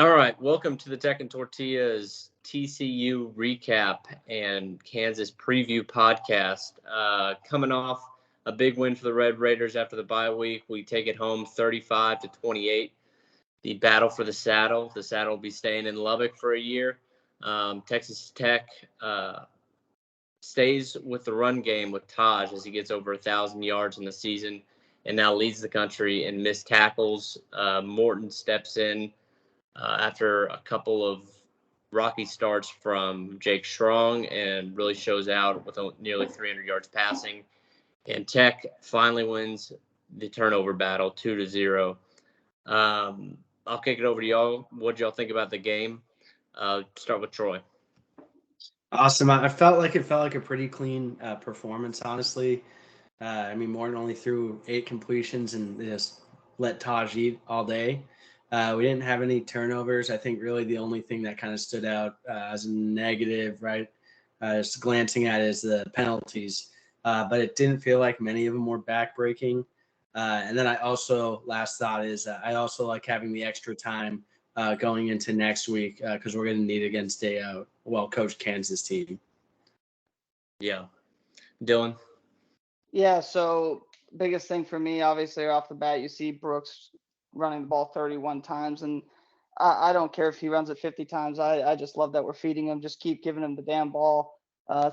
All right, welcome to the Tech and Tortillas TCU recap and Kansas preview podcast. Coming off a big win for the Red Raiders after the bye week, we take it home 35-28. The battle for the saddle. The saddle will be staying in Lubbock for a year. Texas Tech stays with the run game with Taj as he gets over 1,000 yards in the season and now leads the country in missed tackles. Morton steps in after a couple of rocky starts from Jake Strong and really shows out with nearly 300 yards passing. And Tech finally wins the turnover battle 2-0. I'll kick it over to y'all. What did y'all think about the game? Start with Troy. Awesome. I felt like a pretty clean performance, honestly. Morton only threw 8 completions and just let Taj eat all day. We didn't have any turnovers. I think really the only thing that kind of stood out as a negative, right, just glancing at it, is the penalties. But it didn't feel like many of them were backbreaking. And then I also like having the extra time going into next week because we're going to need against a well-coached Kansas team. Yeah. Dylan? Yeah, so biggest thing for me, obviously, off the bat, you see Brooks running the ball 31 times, and I don't care if he runs it 50 times. I just love that we're feeding him. Just keep giving him the damn ball.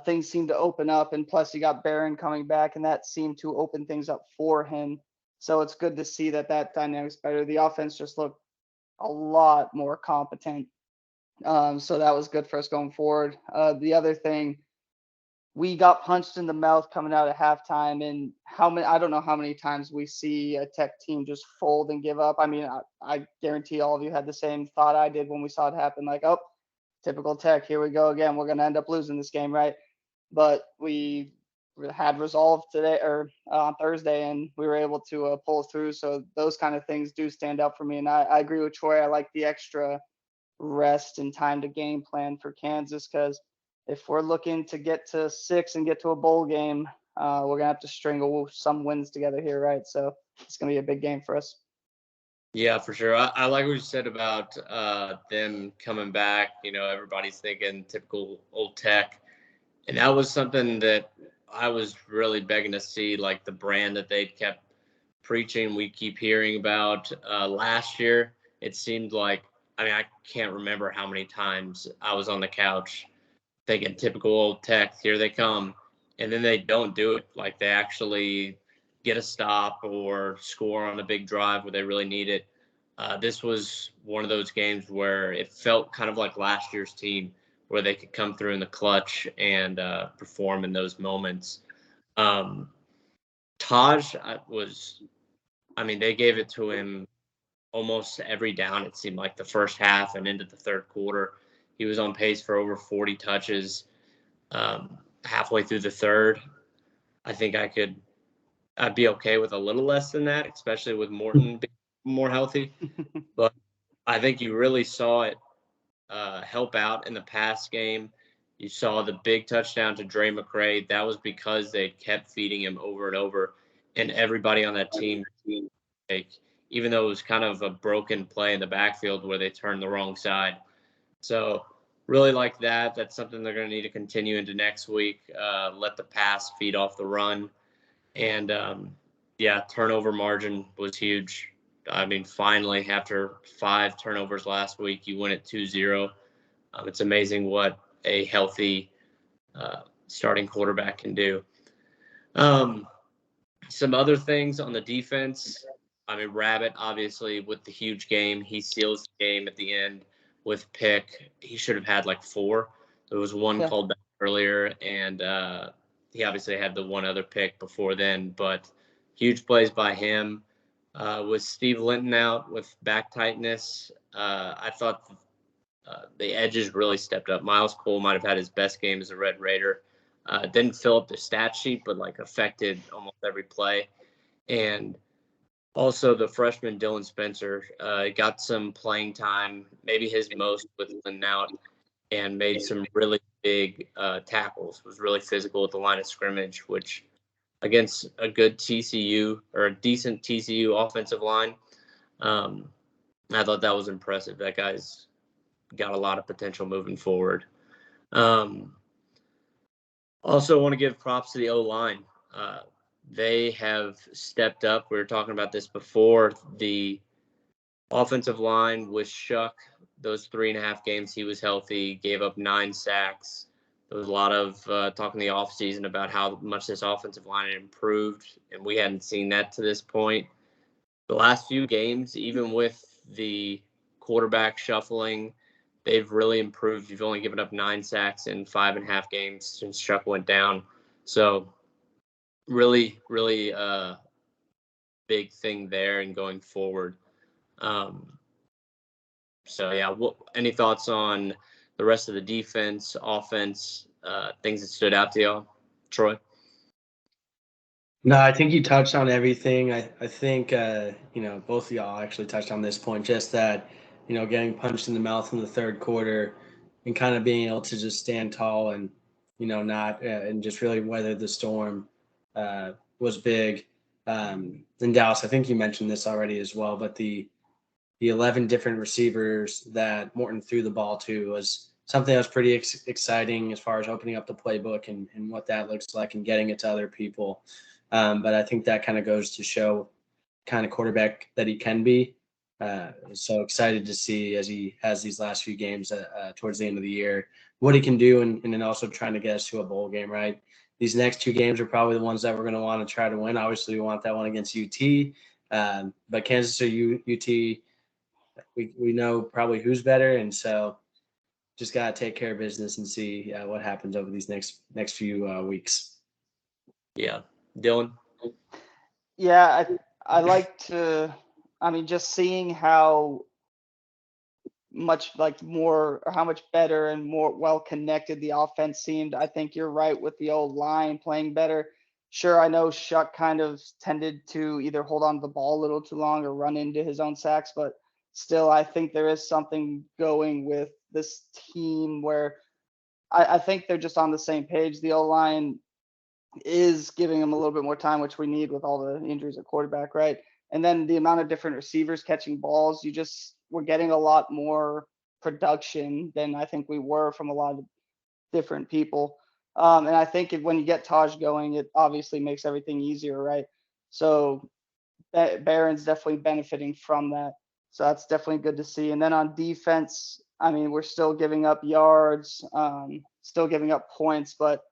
Things seem to open up, and plus you got Barron coming back, and that seemed to open things up for him. So it's good to see that dynamic's better. The offense just looked a lot more competent. So that was good for us going forward. The other thing, we got punched in the mouth coming out at halftime, and I don't know how many times we see a Tech team just fold and give up. I mean, I guarantee all of you had the same thought I did when we saw it happen, like, oh, typical Tech, here we go again. We're going to end up losing this game, right? But we had resolve today or on Thursday, and we were able to pull through. So those kind of things do stand out for me. And I agree with Troy. I like the extra rest and time to game plan for Kansas, because if we're looking to get to 6 and get to a bowl game, we're going to have to string some wins together here, right? So it's going to be a big game for us. Yeah, for sure. I like what you said about them coming back. You know, everybody's thinking typical old Tech. And that was something that I was really begging to see, like the brand that they kept preaching. We keep hearing about last year. It seemed like, I can't remember how many times I was on the couch thinking typical old Tech, here they come. And then they don't do it. Like they actually get a stop or score on a big drive where they really need it. This was one of those games where it felt kind of like last year's team, where they could come through in the clutch and perform in those moments. Taj they gave it to him almost every down, it seemed like, the first half and into the third quarter. He was on pace for over 40 touches halfway through the third. I think I'd be okay with a little less than that, especially with Morton being more healthy. But I think you really saw it help out in the pass game. You saw the big touchdown to Dre McCray. That was because they kept feeding him over and over. And everybody on that team, even though it was kind of a broken play in the backfield where they turned the wrong side. So really like that. That's something they're going to need to continue into next week. Let the pass feed off the run. And, turnover margin was huge. Finally, after 5 turnovers last week, you win at 2-0. It's amazing what a healthy starting quarterback can do. Some other things on the defense. Rabbit, obviously, with the huge game, he seals the game at the end with pick. He should have had like 4. There was one called back earlier, and he obviously had the one other pick before then. But huge plays by him. With Steve Linton out with back tightness, I thought the edges really stepped up. Miles Cole might have had his best game as a Red Raider. Didn't fill up the stat sheet, but affected almost every play. And also the freshman Dylan Spencer got some playing time, maybe his most with Linton out, and made some really big tackles. Was really physical at the line of scrimmage, which against a good TCU or a decent TCU offensive line, I thought that was impressive. That guy's got a lot of potential moving forward. Also want to give props to the O-line. They have stepped up. We were talking about this before. The offensive line with Shuck, those 3.5 games he was healthy, gave up 9 sacks. There was a lot of talk in the offseason about how much this offensive line had improved, and we hadn't seen that to this point. The last few games, even with the quarterback shuffling, they've really improved. You've only given up 9 sacks in 5.5 games since Shuck went down. So really, really big thing there and going forward. So, yeah, any thoughts on the rest of the defense, offense, things that stood out to y'all? Troy? No, I think you touched on everything. I think, both of y'all actually touched on this point, just that, getting punched in the mouth in the third quarter and kind of being able to just stand tall and, not and just really weather the storm was big. In Dallas, I think you mentioned this already as well, but the 11 different receivers that Morton threw the ball to was something that was pretty exciting as far as opening up the playbook and what that looks like and getting it to other people. But I think that kind of goes to show kind of quarterback that he can be. So excited to see as he has these last few games towards the end of the year, what he can do and then also trying to get us to a bowl game, right? These next 2 games are probably the ones that we're going to want to try to win. Obviously, we want that one against UT. But Kansas or UT, we know probably who's better. And so just got to take care of business and see what happens over these next few weeks. Yeah. Dylan? Yeah, I like to, just seeing how much more or how much better and more well connected the offense seemed. I think you're right with the old line playing better. Sure, I know Shuck kind of tended to either hold on to the ball a little too long or run into his own sacks, but still, I think there is something going with this team where I think they're just on the same page. The O-line is giving them a little bit more time, which we need with all the injuries at quarterback, right? And then the amount of different receivers catching balls, we're getting a lot more production than I think we were from a lot of different people. And I think when you get Taj going, it obviously makes everything easier, right? So Barron's definitely benefiting from that. So that's definitely good to see. And then on defense, we're still giving up yards, still giving up points, but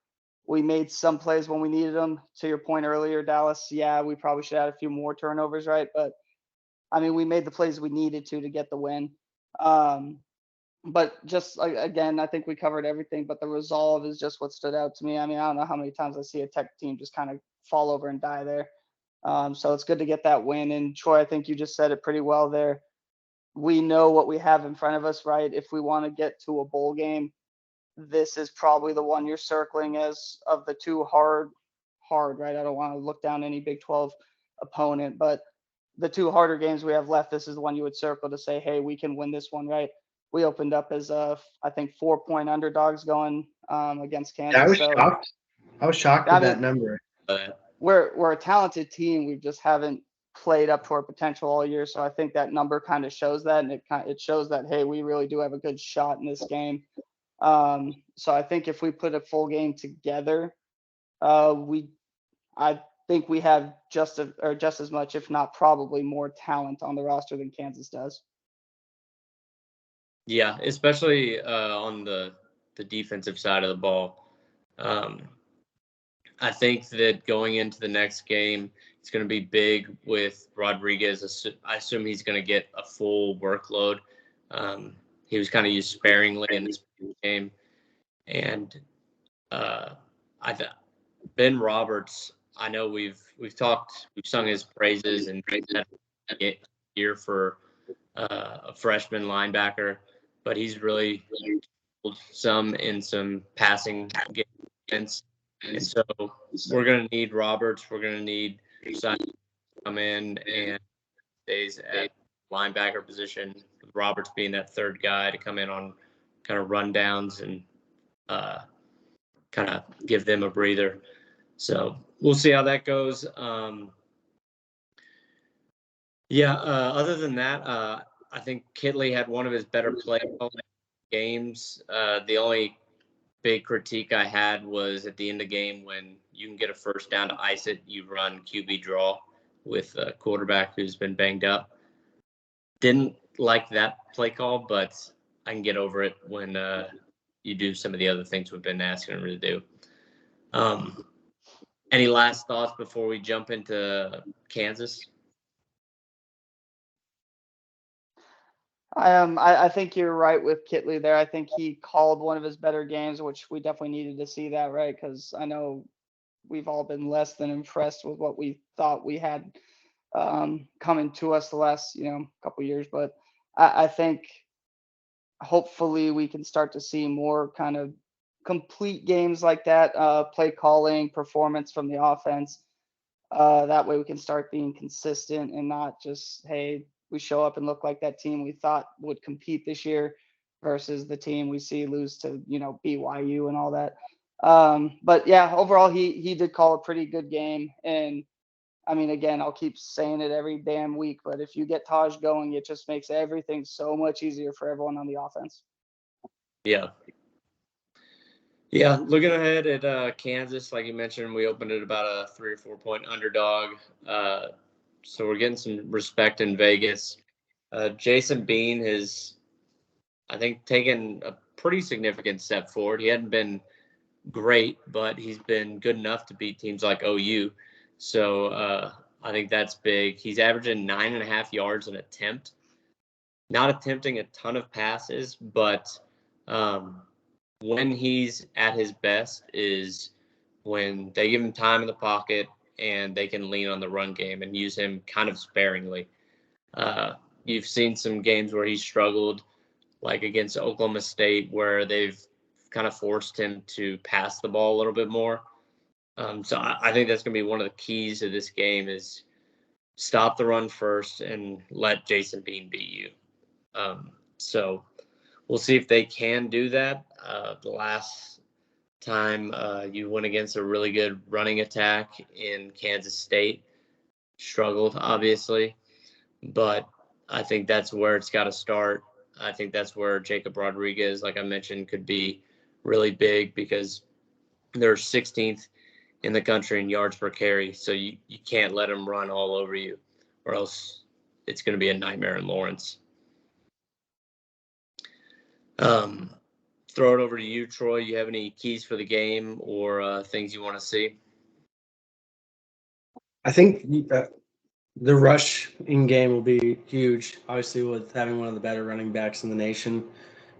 we made some plays when we needed them. To your point earlier, Dallas, yeah, we probably should add a few more turnovers, right? But we made the plays we needed to get the win. But just again, I think we covered everything, but the resolve is just what stood out to me. I don't know how many times I see a Tech team just kind of fall over and die there. So it's good to get that win. And Troy, I think you just said it pretty well there. We know what we have in front of us, right? If we want to get to a bowl game, this is probably the one you're circling as of the 2 hard, right? I don't want to look down any Big 12 opponent, but the 2 harder games we have left, this is the one you would circle to say, hey, we can win this one, right? We opened up as I think 4-point underdogs going against Kansas. I was shocked. I was shocked at that number. We're a talented team. We just haven't played up to our potential all year. So I think that number kind of shows that, and it shows that, hey, we really do have a good shot in this game. So I think if we put a full game together, I think we have just as much, if not probably more talent on the roster than Kansas does. Yeah, especially on the defensive side of the ball. I think that going into the next game, it's going to be big with Rodriguez. I assume he's going to get a full workload. He was kind of used sparingly in this game. And Ben Roberts, I know we've sung his praises and year for a freshman linebacker, but he's really some in some passing games. And so we're going to need Roberts. We're going to need Simon to come in and stays at linebacker position, with Roberts being that third guy to come in on kind of rundowns and kind of give them a breather. So we'll see how that goes. Other than that, I think Kitley had one of his better play calling games. The only big critique I had was at the end of the game when you can get a first down to ice it, you run QB draw with a quarterback who's been banged up. Didn't like that play call, but I can get over it when you do some of the other things we've been asking him to do. Any last thoughts before we jump into Kansas? I think you're right with Kitley there. I think he called one of his better games, which we definitely needed to see that, right? Because I know we've all been less than impressed with what we thought we had coming to us the last, couple years. But I think hopefully we can start to see more kind of complete games like that, play calling, performance from the offense. That way we can start being consistent and not just, hey, we show up and look like that team we thought would compete this year versus the team we see lose to, BYU and all that. But yeah, overall he did call a pretty good game. And I mean, again, I'll keep saying it every damn week, but if you get Taj going, it just makes everything so much easier for everyone on the offense. Yeah. Yeah, looking ahead at Kansas, like you mentioned, we opened at about a 3 or 4 point underdog. So we're getting some respect in Vegas. Jason Bean has, I think, taken a pretty significant step forward. He hadn't been great, but he's been good enough to beat teams like OU. So I think that's big. He's averaging 9.5 yards an attempt. Not attempting a ton of passes, but when he's at his best is when they give him time in the pocket and they can lean on the run game and use him kind of sparingly. You've seen some games where he struggled, like against Oklahoma State, where they've kind of forced him to pass the ball a little bit more. So I think that's going to be one of the keys to this game is stop the run first and let Jason Bean beat you. So we'll see if they can do that. The last time you went against a really good running attack in Kansas State, struggled, obviously. But I think that's where it's got to start. I think that's where Jacob Rodriguez, like I mentioned, could be really big because they're 16th in the country in yards per carry. So you can't let them run all over you or else it's going to be a nightmare in Lawrence. Throw it over to you, Troy. You have any keys for the game or things you want to see? I think the rush in game will be huge. Obviously, with having one of the better running backs in the nation,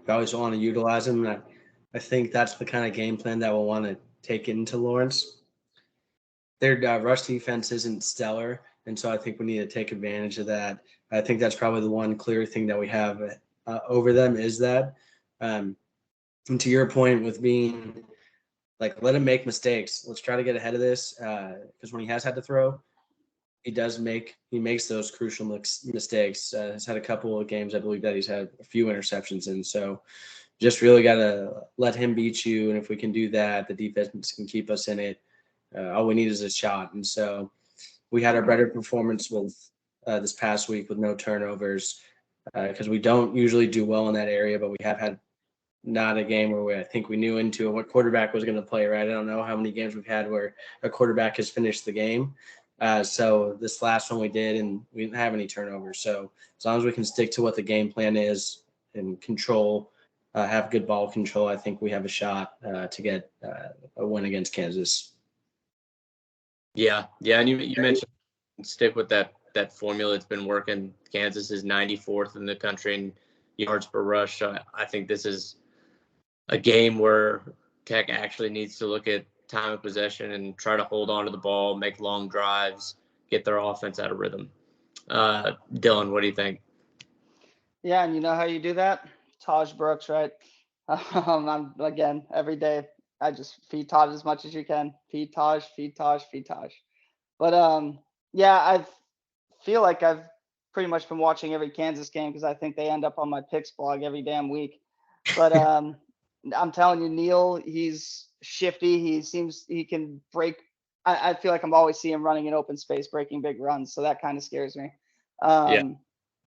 we always want to utilize him. And I think that's the kind of game plan that we'll want to take into Lawrence. Their rush defense isn't stellar, and so I think we need to take advantage of that. I think that's probably the one clear thing that we have over them is that. And to your point with being like, let him make mistakes. Let's try to get ahead of this because when he has had to throw, he makes those crucial mistakes. He's had a couple of games, I believe, that he's had a few interceptions in. So just really got to let him beat you. And if we can do that, the defense can keep us in it. All we need is a shot. And so we had our better performance with this past week with no turnovers because we don't usually do well in that area, but we have had not a game where I think we knew into what quarterback was going to play, right? I don't know how many games we've had where a quarterback has finished the game. So this last one we did, and we didn't have any turnovers. So as long as we can stick to what the game plan is and control, have good ball control, I think we have a shot to get a win against Kansas. Yeah, and you mentioned stick with that formula. It's been working. Kansas is 94th in the country in yards per rush. I think this is a game where Tech actually needs to look at time of possession and try to hold on to the ball, make long drives, get their offense out of rhythm. Dylan, what do you think? Yeah, and you know how you do that? Taj Brooks, right? Again, every day, I just feed Taj as much as you can. Feed Taj, feed Taj, feed Taj. But yeah, I feel like I've pretty much been watching every Kansas game because I think they end up on my picks blog every damn week. But I'm telling you, Neil, he's shifty. He can break. I feel like I'm always seeing him running in open space, breaking big runs. So that kind of scares me. Yeah.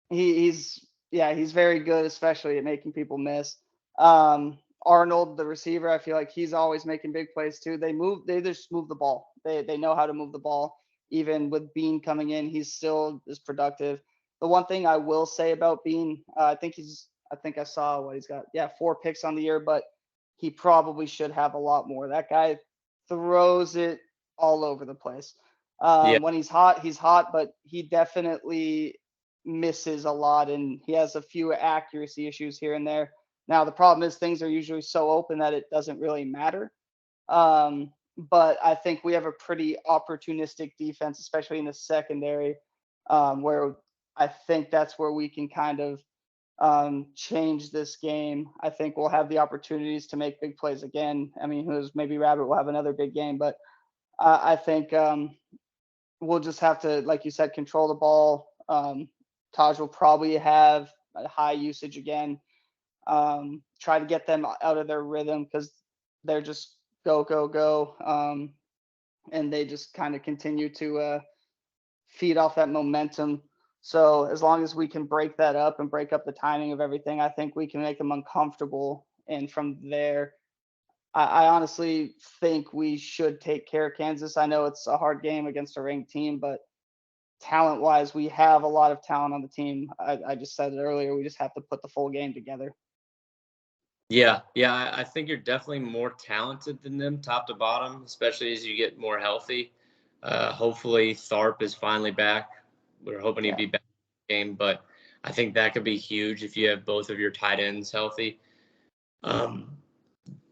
He's Yeah, he's very good, especially at making people miss. Arnold, the receiver, I feel like he's always making big plays too. They just move the ball. They know how to move the ball. Even with Bean coming in, he's still is productive. The one thing I will say about Bean, I think I saw what he's got. Yeah, 4 picks on the year, but he probably should have a lot more. That guy throws it all over the place. Yeah, When he's hot, but he definitely misses a lot, and he has a few accuracy issues here and there. Now the problem is things are usually so open that it doesn't really matter. But I think we have a pretty opportunistic defense, especially in the secondary, where I think that's where we can kind of change this game. I think we'll have the opportunities to make big plays again. I mean, who knows? Maybe Rabbit will have another big game, but I think we'll just have to, like you said, control the ball. Taj will probably have a high usage again. Try to get them out of their rhythm because they're just go, go, go. And they just kind of continue to feed off that momentum. So as long as we can break that up and break up the timing of everything, I think we can make them uncomfortable. And from there, I honestly think we should take care of Kansas. I know it's a hard game against a ranked team, but talent wise, we have a lot of talent on the team. I just said it earlier. We just have to put the full game together. yeah, yeah. I think you're definitely more talented than them, top to bottom, especially as you get more healthy. Hopefully, Tharp is finally back. We're hoping he'd be back in the game, but I think that could be huge if you have both of your tight ends healthy.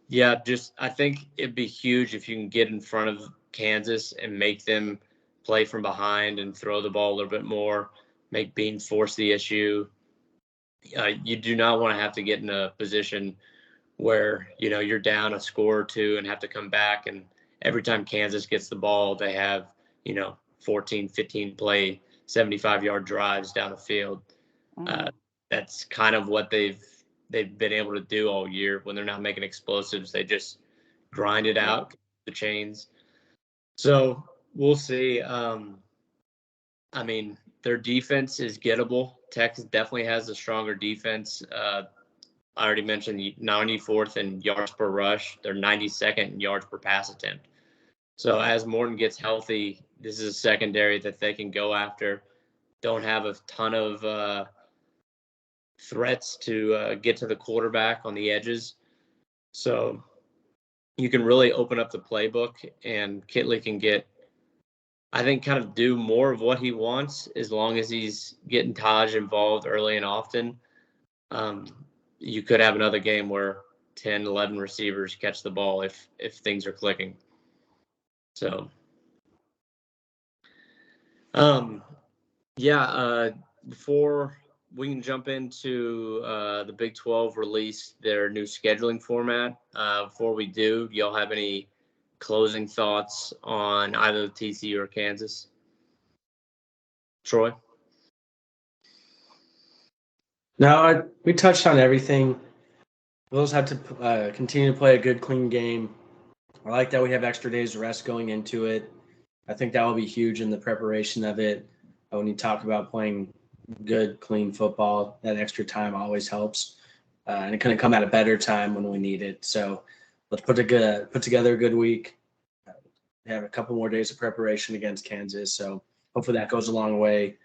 Yeah, just I think it'd be huge if you can get in front of Kansas and make them play from behind and throw the ball a little bit more, make Bean force the issue. You do not want to have to get in a position where you're down a score or two and have to come back, and every time Kansas gets the ball they have 14 15 play 75-yard drives down the field. That's kind of what they've been able to do all year. When they're not making explosives, they just grind it out, the chains. So we'll see. I mean, their defense is gettable. Texas definitely has a stronger defense. I already mentioned 94th in yards per rush. They're 92nd in yards per pass attempt. So as Morton gets healthy, this is a secondary that they can go after. Don't have a ton of threats to get to the quarterback on the edges. So you can really open up the playbook, and Kitley can get, I think, kind of do more of what he wants as long as he's getting Taj involved early and often. You could have another game where 10, 11 receivers catch the ball if things are clicking. So, before we can jump into the Big 12 release their new scheduling format, before we do, y'all have any closing thoughts on either TCU or Kansas? Troy? No, we touched on everything. We'll just have to continue to play a good, clean game. I like that we have extra days of rest going into it. I think that will be huge in the preparation of it. When you talk about playing good, clean football, that extra time always helps. And it couldn't come at a better time when we need it. So let's put together a good week. Have a couple more days of preparation against Kansas. So hopefully that goes a long way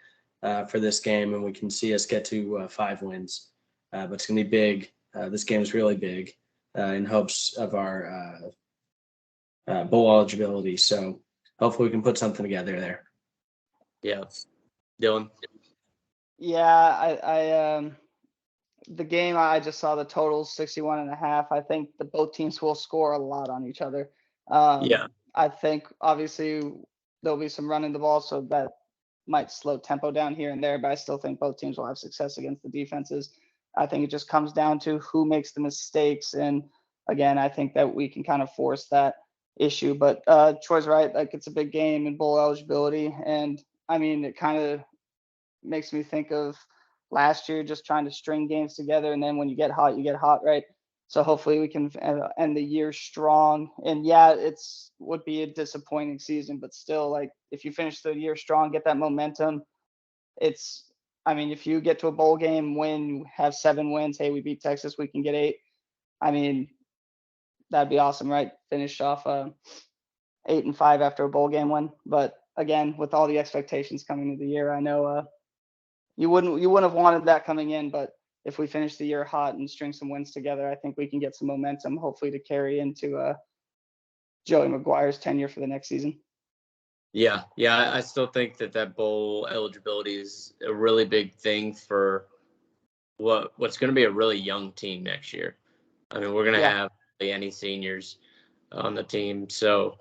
for this game, and we can see us get to 5 wins. But it's going to be big. This game is really big in hopes of our bowl eligibility. So hopefully we can put something together there. Yeah. Dylan? Yeah, I the game, I just saw the totals 61.5. I think both teams will score a lot on each other. I think obviously there'll be some running the ball, so that might slow tempo down here and there, but I still think both teams will have success against the defenses. I think it just comes down to who makes the mistakes. And again, I think that we can kind of force that issue. But Troy's right. Like, it's a big game in bowl eligibility. And I mean, it kind of makes me think of last year, just trying to string games together. And then when you get hot, right? So hopefully we can end the year strong. And yeah, would be a disappointing season, but still, like, if you finish the year strong, get that momentum, I mean, if you get to a bowl game, have 7 wins, hey, we beat Texas, we can get 8. I mean, that'd be awesome, right? Finish off 8-5 after a bowl game win. But again, with all the expectations coming into the year, I know you wouldn't have wanted that coming in, but if we finish the year hot and string some wins together, I think we can get some momentum, hopefully to carry into Joey McGuire's tenure for the next season. Yeah, I still think that bowl eligibility is a really big thing for what's going to be a really young team next year. I mean, we're going to have any seniors on the team, so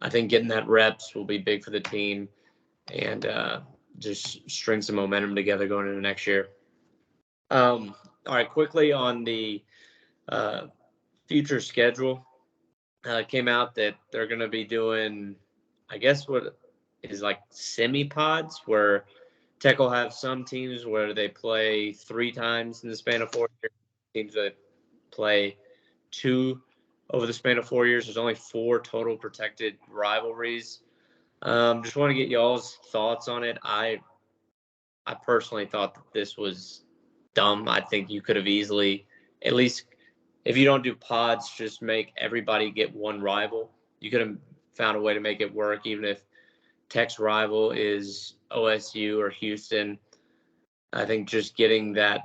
I think getting that reps will be big for the team, and just string some momentum together going into next year. All right, quickly on the future schedule, it came out that they're going to be doing, I guess, what is like semi-pods, where Tech will have some teams where they play 3 times in the span of 4 years, teams that play 2 over the span of 4 years. There's only 4 total protected rivalries. Just want to get y'all's thoughts on it. I personally thought that this was dumb. I think you could have easily, at least if you don't do pods, just make everybody get 1 rival. You could have found a way to make it work, even if Tech's rival is OSU or Houston. I think just getting that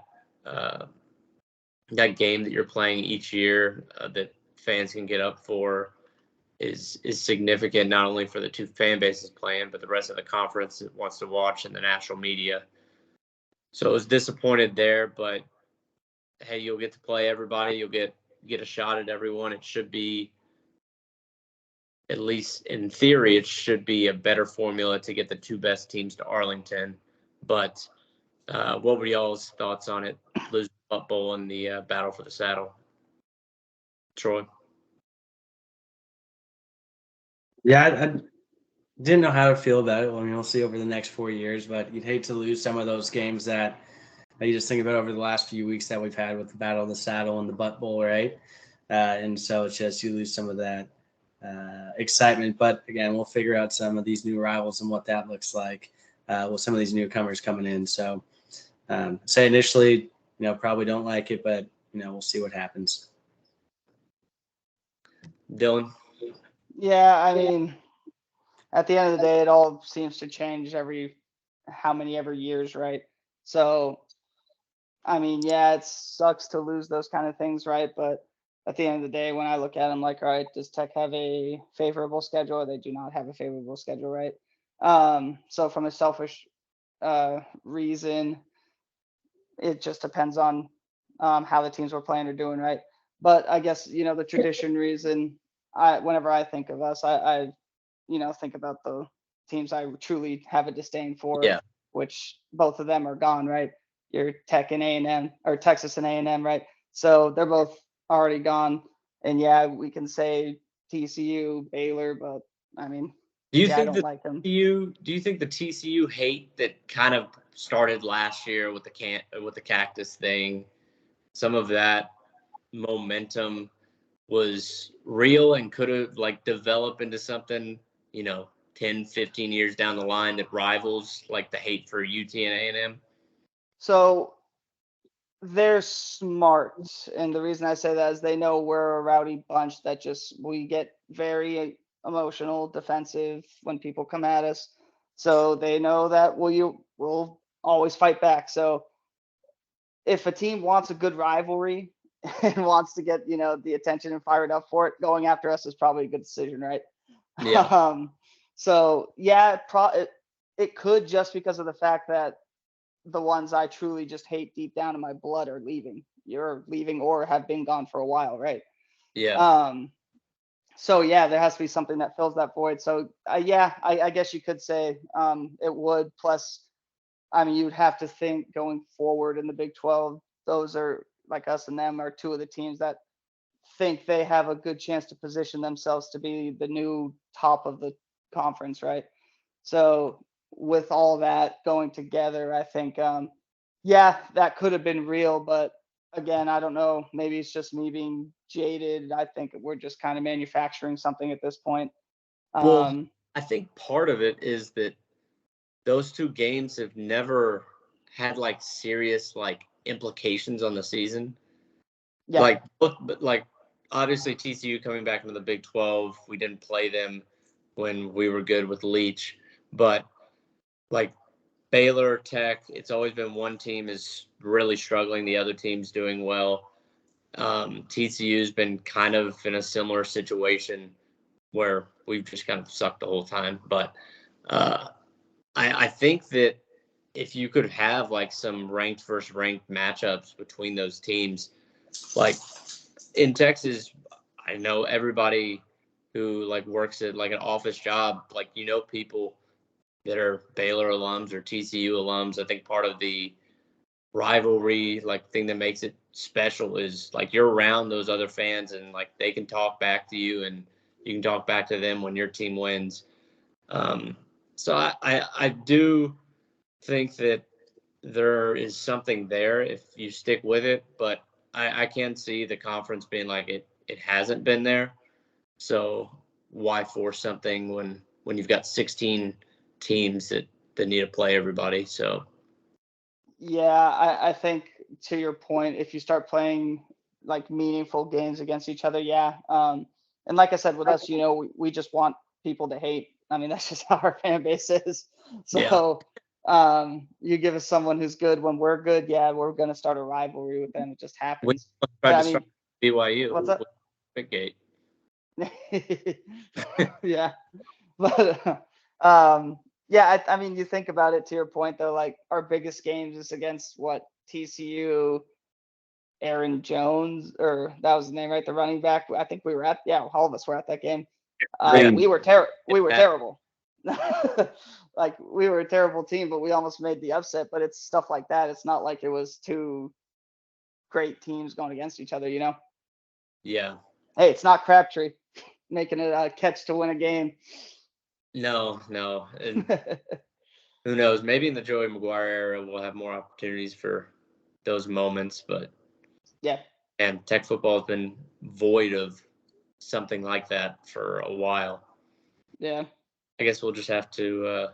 game that you're playing each year that fans can get up for is significant, not only for the 2 fan bases playing, but the rest of the conference that wants to watch and the national media. So I was disappointed there, but hey, you'll get to play everybody. You'll get a shot at everyone. It should be, at least in theory, it should be a better formula to get the 2 best teams to Arlington. But what were y'all's thoughts on it, losing the Butt Bowl and the battle for the saddle? Troy? Yeah, I didn't know how to feel about it. I mean, we'll see over the next 4 years, but you'd hate to lose some of those games that you just think about over the last few weeks that we've had with the Battle of the Saddle and the Butt Bowl, right? And so it's just you lose some of that excitement. But again, we'll figure out some of these new rivals and what that looks like with some of these newcomers coming in. So say initially, probably don't like it, but we'll see what happens. Dylan? Yeah, I mean, at the end of the day, it all seems to change every years, right? So, I mean, yeah, it sucks to lose those kind of things, right? But at the end of the day, when I look at them, like, all right, does Tech have a favorable schedule, or they do not have a favorable schedule, right? So from a selfish reason, it just depends on how the teams we're playing are doing, right? But I guess the tradition reason, whenever I think of us, I think about the teams I truly have a disdain for, which both of them are gone, right? Your Tech and A&M, or Texas and A&M, right? So they're both already gone. And yeah, we can say TCU, Baylor, but I mean, I don't like them. Do you think the TCU hate that kind of started last year with the cactus thing, some of that momentum was real and could have developed into something, 10, 15 years down the line that rivals like the hate for UT and A&M? So they're smart, and the reason I say that is they know we're a rowdy bunch that we get very emotional, defensive when people come at us. So they know that we'll always fight back. So if a team wants a good rivalry and wants to get the attention and fired up for it, going after us is probably a good decision, right? Yeah. So yeah, it could, just because of the fact that the ones I truly just hate deep down in my blood are leaving. You're leaving or have been gone for a while, right? Yeah. So yeah, there has to be something that fills that void. So I guess you could say it would. Plus, I mean, you'd have to think going forward in the Big 12, those are, like us and them, are 2 of the teams that think they have a good chance to position themselves to be the new top of the conference, right? So with all that going together, I think, that could have been real. But again, I don't know. Maybe it's just me being jaded. I think we're just kind of manufacturing something at this point. Well, I think part of it is that those 2 games have never had like serious like implications on the season. Yeah. Like obviously TCU coming back into the Big 12, we didn't play them when we were good with Leach, but like Baylor, Tech, it's always been one team is really struggling, the other team's doing well. TCU's been kind of in a similar situation where we've just kind of sucked the whole time. But I think that if you could have like some ranked versus ranked matchups between those teams, like in Texas, I know everybody who like works at like an office job, like people that are Baylor alums or TCU alums. I think part of the rivalry like thing that makes it special is like you're around those other fans and like they can talk back to you and you can talk back to them when your team wins. So I do think that there is something there if you stick with it, but I can see the conference being like it hasn't been there. So why force something when you've got 16 teams that need to play everybody? So Yeah, I think to your point, if you start playing like meaningful games against each other, yeah. And like I said, with us, we just want people to hate. I mean, that's just how our fan base is. So you give us someone who's good when we're good, yeah, we're gonna start a rivalry with them. It just happens. tried to start BYU. What's that? Big Gate. Yeah, but yeah, I mean, you think about it to your point though, like our biggest games is against what TCU, Aaron Jones, or that was the name, right? The running back. I think we were all of us were at that game. We were terrible. Like we were a terrible team, but we almost made the upset. But it's stuff like that. It's not like it was two great teams going against each other, Yeah. Hey, it's not Crabtree making it a catch to win a game. No. And who knows? Maybe in the Joey McGuire era, we'll have more opportunities for those moments. But yeah, and Tech football has been void of something like that for a while. Yeah. I guess we'll just have to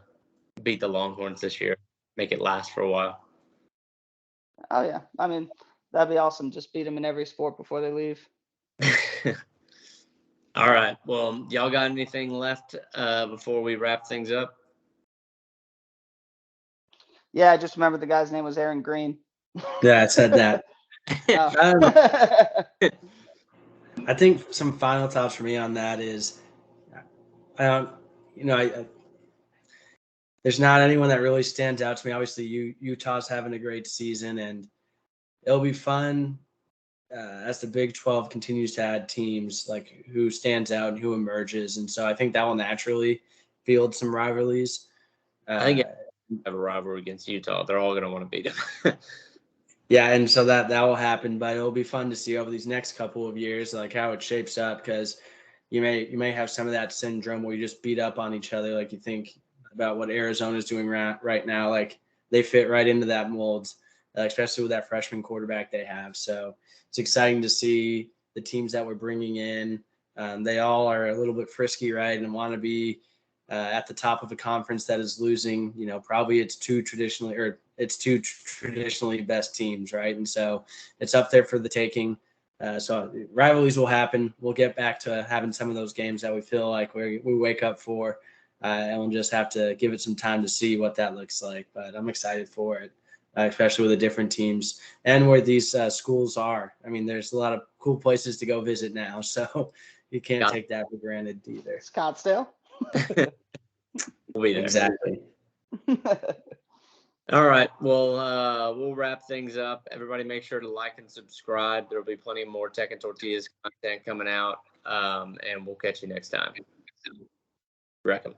beat the Longhorns this year, make it last for a while. Oh yeah, I mean that'd be awesome. Just beat them in every sport before they leave. All right. Well, y'all got anything left before we wrap things up? Yeah, I just remember the guy's name was Aaron Green. Yeah, I said that. Oh. I think some final thoughts for me on that is, I there's not anyone that really stands out to me. Obviously, Utah's having a great season, and it'll be fun as the Big 12 continues to add teams, like who stands out and who emerges. And so I think that will naturally field some rivalries. I think have a rivalry against Utah. They're all going to want to beat them. Yeah, and so that will happen, but it'll be fun to see over these next couple of years, like how it shapes up, because you may have some of that syndrome where you just beat up on each other, like you think about what Arizona's doing right now. Like they fit right into that mold, especially with that freshman quarterback they have. So it's exciting to see the teams that we're bringing in. They all are a little bit frisky, right, and want to be at the top of a conference that is losing, probably its two traditionally best teams, right? And so it's up there for the taking. So rivalries will happen. We'll get back to having some of those games that we feel like we wake up for, and we'll just have to give it some time to see what that looks like. But I'm excited for it, especially with the different teams and where these schools are. I mean, there's a lot of cool places to go visit now, so you can't take that for granted either. Scottsdale. We'll be there. Exactly. All right. Well, we'll wrap things up. Everybody make sure to like and subscribe. There'll be plenty more Tech and Tortillas content coming out. And we'll catch you next time. Wreck 'em.